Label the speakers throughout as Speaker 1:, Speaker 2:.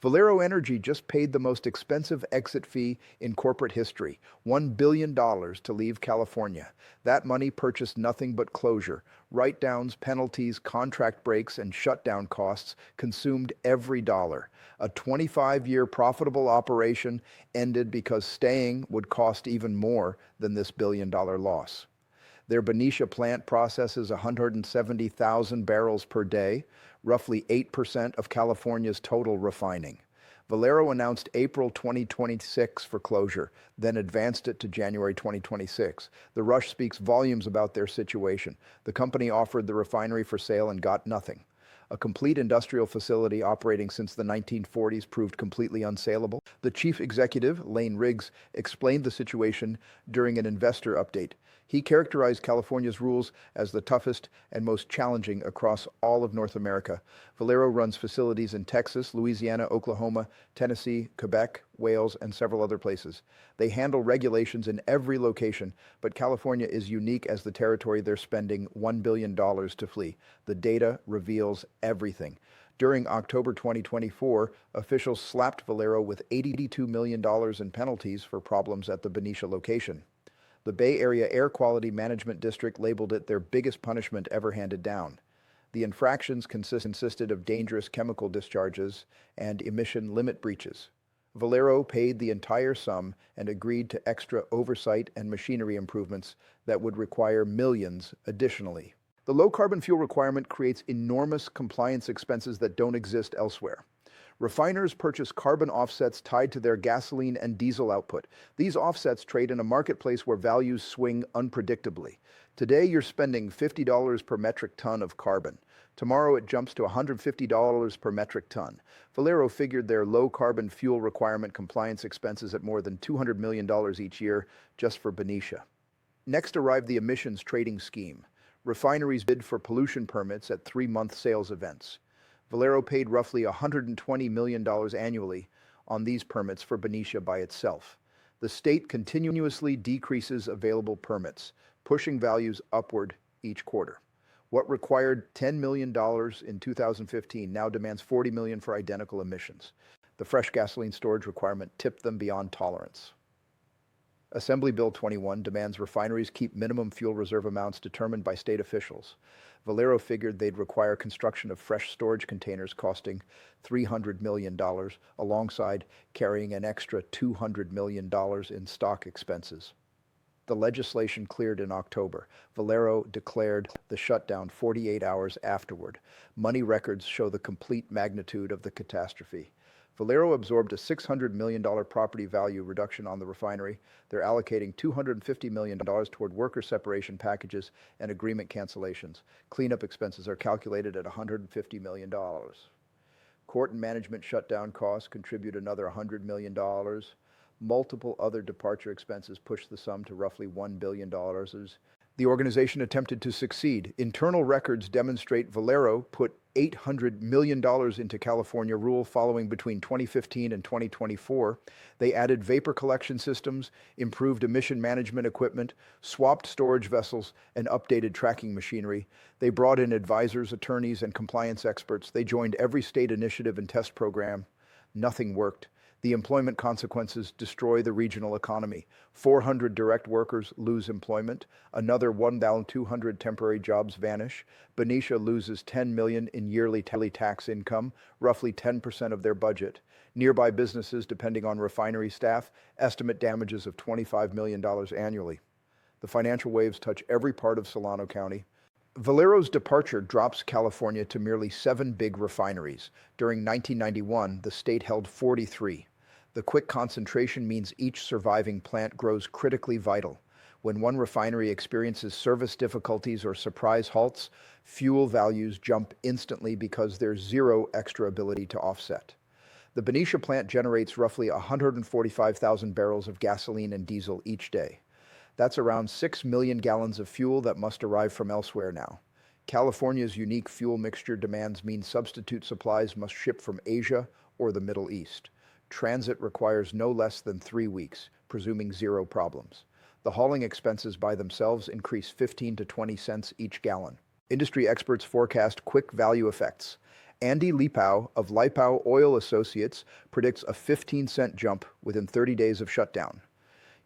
Speaker 1: Valero Energy just paid the most expensive exit fee in corporate history, $1 billion to leave California. That money purchased nothing but closure. Write-downs, penalties, contract breaks, and shutdown costs consumed every dollar. A 25-year profitable operation ended because staying would cost even more than this billion-dollar loss. Their Benicia plant processes 170,000 barrels per day, roughly 8% of California's total refining. Valero announced April 2026 for closure, then advanced it to January 2026. The rush speaks volumes about their situation. The company offered the refinery for sale and got nothing. A complete industrial facility operating since the 1940s proved completely unsaleable. The chief executive, Lane Riggs, explained the situation during an investor update. He characterized California's rules as the toughest and most challenging across all of North America. Valero runs facilities in Texas, Louisiana, Oklahoma, Tennessee, Quebec, Wales, and several other places. They handle regulations in every location, but California is unique as the territory they're spending $1 billion to flee. The data reveals everything. During October 2024, officials slapped Valero with $82 million in penalties for problems at the Benicia location. The Bay Area Air Quality Management District labeled it their biggest punishment ever handed down. The infractions consisted of dangerous chemical discharges and emission limit breaches. Valero paid the entire sum and agreed to extra oversight and machinery improvements that would require millions additionally. The low-carbon fuel requirement creates enormous compliance expenses that don't exist elsewhere. Refiners purchase carbon offsets tied to their gasoline and diesel output. These offsets trade in a marketplace where values swing unpredictably. Today, you're spending $50 per metric ton of carbon. Tomorrow, it jumps to $150 per metric ton. Valero figured their low-carbon fuel requirement compliance expenses at more than $200 million each year just for Benicia. Next arrived the emissions trading scheme. Refineries bid for pollution permits at 3-month sales events. Valero paid roughly $120 million annually on these permits for Benicia by itself. The state continuously decreases available permits, pushing values upward each quarter. What required $10 million in 2015 now demands $40 million for identical emissions. The fresh gasoline storage requirement tipped them beyond tolerance. Assembly Bill 21 demands refineries keep minimum fuel reserve amounts determined by state officials. Valero figured they'd require construction of fresh storage containers costing $300 million, alongside carrying an extra $200 million in stock expenses. The legislation cleared in October. Valero declared the shutdown 48 hours afterward. Money records show the complete magnitude of the catastrophe. Valero absorbed a $600 million property value reduction on the refinery. They're allocating $250 million toward worker separation packages and agreement cancellations. Cleanup expenses are calculated at $150 million. Court and management shutdown costs contribute another $100 million. Multiple other departure expenses push the sum to roughly $1 billion. The organization attempted to succeed. Internal records demonstrate Valero put $800 million into California rule following between 2015 and 2024. They added vapor collection systems, improved emission management equipment, swapped storage vessels, and updated tracking machinery. They brought in advisors, attorneys, and compliance experts. They joined every state initiative and test program. Nothing worked. The employment consequences destroy the regional economy. 400 direct workers lose employment. Another 1,200 temporary jobs vanish. Benicia loses $10 million in yearly tax income, roughly 10% of their budget. Nearby businesses, depending on refinery staff, estimate damages of $25 million annually. The financial waves touch every part of Solano County. Valero's departure drops California to merely 7 big refineries. During 1991, the state held 43. The quick concentration means each surviving plant grows critically vital. When one refinery experiences service difficulties or surprise halts, fuel values jump instantly because there's zero extra ability to offset. The Benicia plant generates roughly 145,000 barrels of gasoline and diesel each day. That's around 6 million gallons of fuel that must arrive from elsewhere now. California's unique fuel mixture demands mean substitute supplies must ship from Asia or the Middle East. Transit requires no less than 3 weeks, presuming zero problems. The hauling expenses by themselves increase 15 to 20 cents each gallon. Industry experts forecast quick value effects. Andy Lipow of Lipow Oil Associates predicts a 15-cent jump within 30 days of shutdown.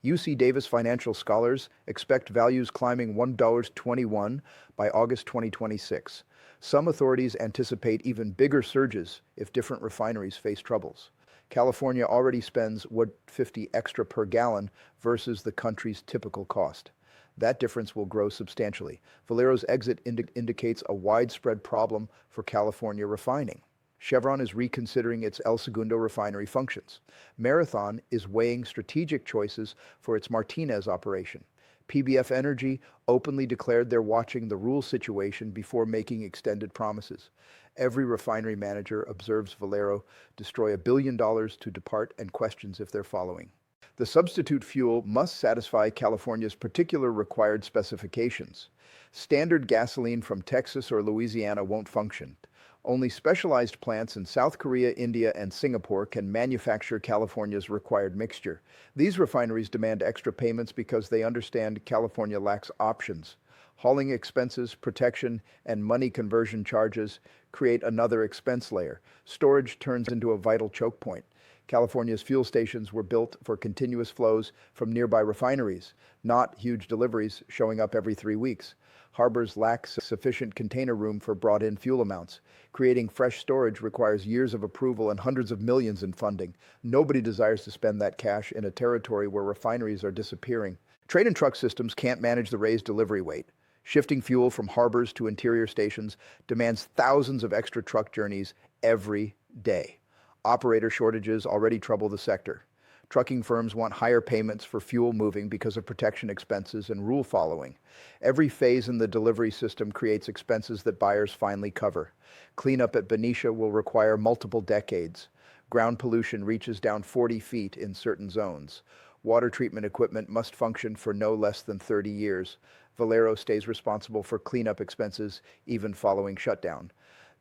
Speaker 1: UC Davis financial scholars expect values climbing $1.21 by August 2026. Some authorities anticipate even bigger surges if different refineries face troubles. California already spends $1.50 extra per gallon versus the country's typical cost. That difference will grow substantially. Valero's exit indicates a widespread problem for California refining. Chevron is reconsidering its El Segundo refinery functions. Marathon is weighing strategic choices for its Martinez operation. PBF Energy openly declared they're watching the rule situation before making extended promises. Every refinery manager observes Valero destroy $1 billion to depart and questions if they're following. The substitute fuel must satisfy California's particular required specifications. Standard gasoline from Texas or Louisiana won't function. Only specialized plants in South Korea, India, and Singapore can manufacture California's required mixture. These refineries demand extra payments because they understand California lacks options. Hauling expenses, protection, and money conversion charges create another expense layer. Storage turns into a vital choke point. California's fuel stations were built for continuous flows from nearby refineries, not huge deliveries showing up every 3 weeks. Harbors lack sufficient container room for brought-in fuel amounts. Creating fresh storage requires years of approval and hundreds of millions in funding. Nobody desires to spend that cash in a territory where refineries are disappearing. Train and truck systems can't manage the raised delivery weight. Shifting fuel from harbors to interior stations demands thousands of extra truck journeys every day. Operator shortages already trouble the sector. Trucking firms want higher payments for fuel moving because of protection expenses and rule following. Every phase in the delivery system creates expenses that buyers finally cover. Cleanup at Benicia will require multiple decades. Ground pollution reaches down 40 feet in certain zones. Water treatment equipment must function for no less than 30 years. Valero stays responsible for cleanup expenses even following shutdown.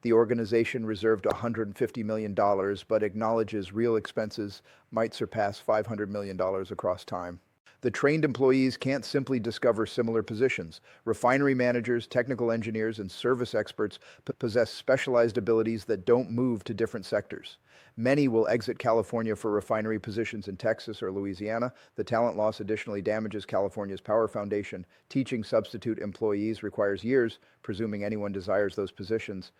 Speaker 1: The organization reserved $150 million, but acknowledges real expenses might surpass $500 million across time. The trained employees can't simply discover similar positions. Refinery managers, technical engineers, and service experts possess specialized abilities that don't move to different sectors. Many will exit California for refinery positions in Texas or Louisiana. The talent loss additionally damages California's power foundation. Teaching substitute employees requires years, presuming anyone desires those positions.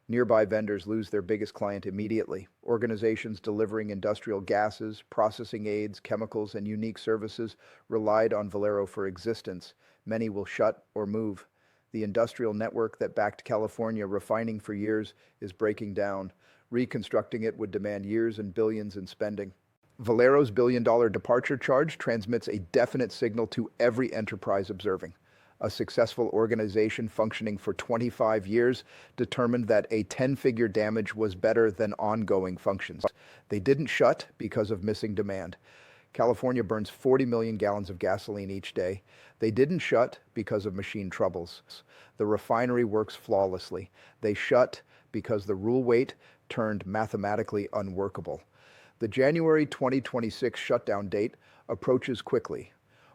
Speaker 1: Nearby vendors lose their biggest client immediately. Organizations delivering industrial gases, processing aids, chemicals, and unique services relied on Valero for existence. Many will shut or move. The industrial network that backed California refining for years is breaking down. Reconstructing it would demand years and billions in spending. Valero's billion-dollar departure charge transmits a definite signal to every enterprise observing. A successful organization functioning for 25 years determined that a 10-figure damage was better than ongoing functions. They didn't shut because of missing demand. California burns 40 million gallons of gasoline each day. They didn't shut because of machine troubles. The refinery works flawlessly. They shut because the rule weight turned mathematically unworkable. The January 2026 shutdown date approaches quickly.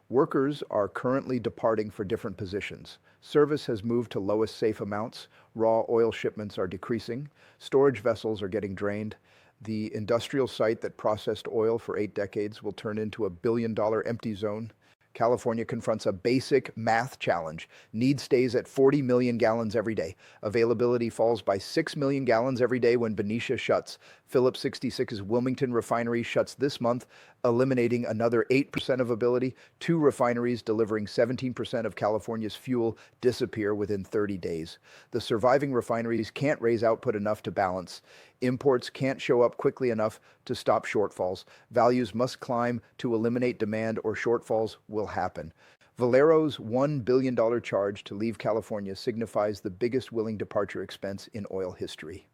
Speaker 1: Workers are currently departing for different positions. Service has moved to lowest safe amounts. Raw oil shipments are decreasing. Storage vessels are getting drained. The industrial site that processed oil for 8 decades will turn into $1 billion empty zone. California confronts a basic math challenge. Need stays at 40 million gallons every day. Availability falls by 6 million gallons every day when Benicia shuts. Phillips 66's Wilmington refinery shuts this month, eliminating another 8% of ability. 2 refineries delivering 17% of California's fuel disappear within 30 days. The surviving refineries can't raise output enough to balance. Imports can't show up quickly enough to stop shortfalls. Values must climb to eliminate demand or shortfalls will happen. Valero's $1 billion charge to leave California signifies the biggest willing departure expense in oil history.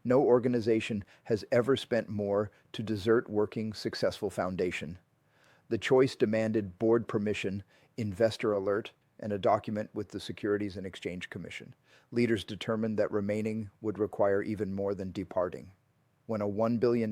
Speaker 1: No organization has ever spent more to desert working, successful foundation. The choice demanded board permission, investor alert, and a document with the Securities and Exchange Commission. Leaders determined that remaining would require even more than departing. When a $1 billion